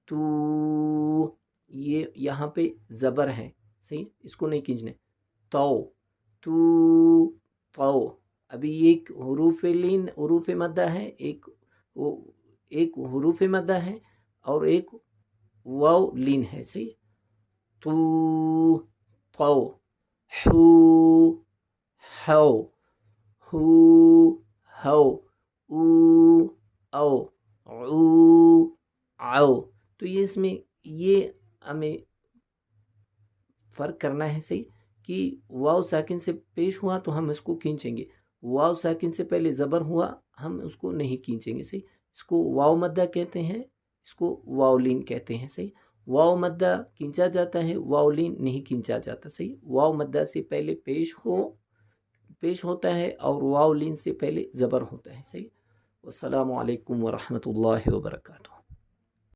تو یہ یہاں پہ زبر ہے، صحیح، اس کو نہیں کھینچنے. تو تو ابھی ایک حروف لین حروف مدہ ہے، ایک حروف مدہ ہے اور ایک واو لین ہے، صحیح. تو حو ہو ہو او او. تو یہ اس میں یہ ہمیں فرق کرنا ہے، صحیح، کہ واو ساکن سے پیش ہوا تو ہم اس کو کھینچیں گے، واو ساکن سے پہلے زبر ہوا ہم اس کو نہیں کھینچیں گے، صحیح. اس کو واو مدہ کہتے ہیں، اس کو واو لین کہتے ہیں، صحیح. واو مدہ کھینچا جاتا ہے، واو لین نہیں کھینچا جاتا، صحیح. واو مدہ سے پہلے پیش ہوتا ہے اور واو لین سے پہلے زبر ہوتا ہے، صحیح. والسلام علیکم ورحمۃ اللہ وبرکاتہ.